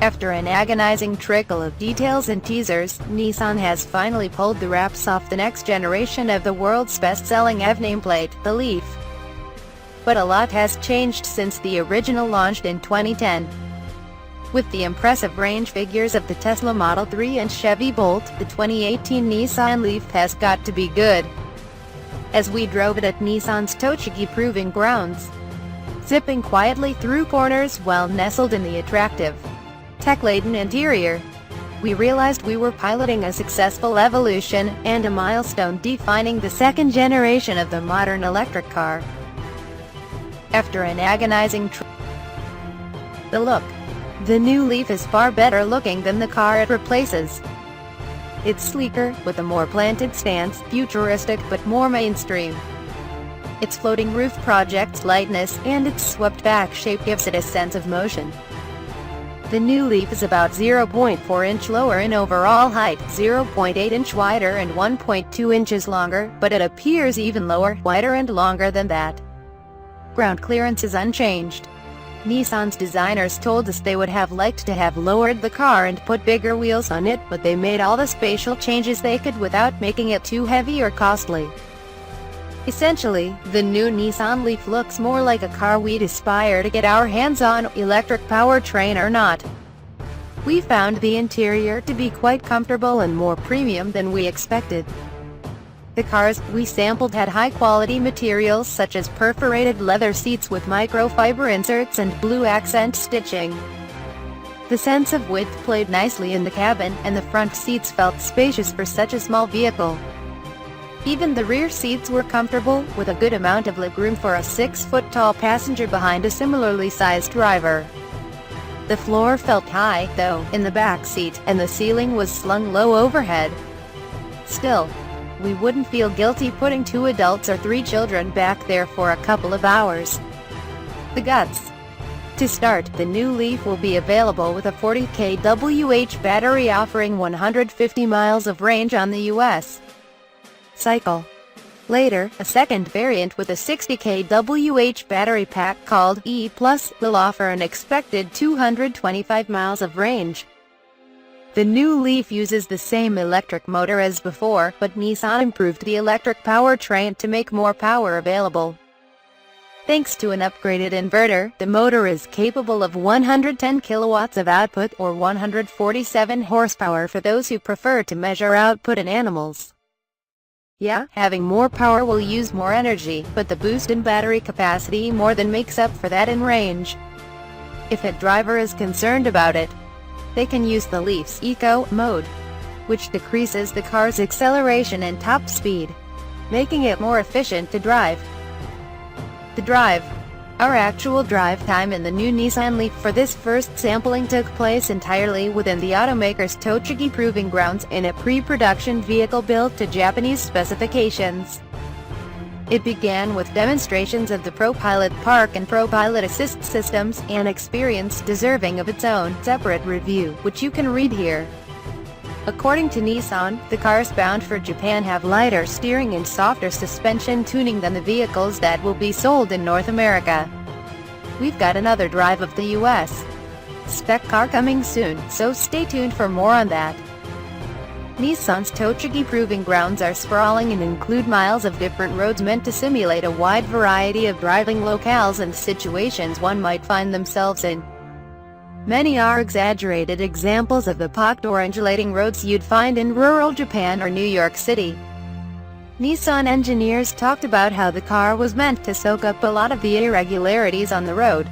After an agonizing trickle of details and teasers, Nissan has finally pulled the wraps off the next generation of the world's best-selling EV nameplate, the Leaf. But a lot has changed since the original launched in 2010. With the impressive range figures of the Tesla Model 3 and Chevy Bolt, the 2018 Nissan Leaf has got to be good. As we drove it at Nissan's Tochigi proving grounds, zipping quietly through corners while nestled in the attractive, tech-laden interior, we realized we were piloting a successful evolution, and a milestone defining the second generation of the modern electric car. After an agonizing the look, the new Leaf is far better looking than the car it replaces. It's sleeker, with a more planted stance, futuristic but more mainstream. Its floating roof projects lightness, and its swept-back shape gives it a sense of motion. The new Leaf is about 0.4 inch lower in overall height, 0.8 inch wider and 1.2 inches longer, but it appears even lower, wider and longer than that. Ground clearance is unchanged. Nissan's designers told us they would have liked to have lowered the car and put bigger wheels on it, but they made all the spatial changes they could without making it too heavy or costly. Essentially, the new Nissan Leaf looks more like a car we'd aspire to get our hands on, electric powertrain or not. We found the interior to be quite comfortable and more premium than we expected. The cars we sampled had high-quality materials such as perforated leather seats with microfiber inserts and blue accent stitching. The sense of width played nicely in the cabin, and the front seats felt spacious for such a small vehicle. Even the rear seats were comfortable, with a good amount of legroom for a 6-foot-tall passenger behind a similarly sized driver. The floor felt high, though, in the back seat, and the ceiling was slung low overhead. Still, we wouldn't feel guilty putting 2 adults or 3 children back there for a couple of hours. The guts. To start, the new Leaf will be available with a 40 kWh battery offering 150 miles of range on the U.S. cycle. Later, a second variant with a 60 kWh battery pack called E+ will offer an expected 225 miles of range. The new Leaf uses the same electric motor as before, but Nissan improved the electric powertrain to make more power available. Thanks to an upgraded inverter, the motor is capable of 110 kilowatts of output or 147 horsepower for those who prefer to measure output in animals. Yeah, having more power will use more energy, but the boost in battery capacity more than makes up for that in range. If a driver is concerned about it, they can use the Leaf's Eco mode, which decreases the car's acceleration and top speed, making it more efficient to drive. Our actual drive time in the new Nissan Leaf for this first sampling took place entirely within the automaker's Tochigi proving grounds in a pre-production vehicle built to Japanese specifications. It began with demonstrations of the ProPilot Park and ProPilot Assist systems, an experience deserving of its own separate review, which you can read here. According to Nissan, the cars bound for Japan have lighter steering and softer suspension tuning than the vehicles that will be sold in North America. We've got another drive of the US spec car coming soon, so stay tuned for more on that. Nissan's Tochigi proving grounds are sprawling and include miles of different roads meant to simulate a wide variety of driving locales and situations one might find themselves in. Many are exaggerated examples of the pocked or undulating roads you'd find in rural Japan or New York City. Nissan engineers talked about how the car was meant to soak up a lot of the irregularities on the road.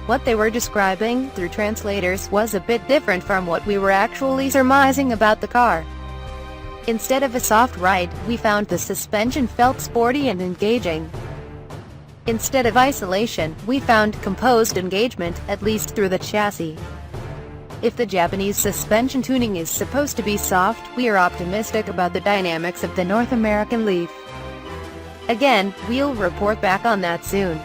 What they were describing, through translators, was a bit different from what we were actually surmising about the car. Instead of a soft ride, we found the suspension felt sporty and engaging. Instead of isolation, we found composed engagement, at least through the chassis. If the Japanese suspension tuning is supposed to be soft, we are optimistic about the dynamics of the North American Leaf. Again, we'll report back on that soon.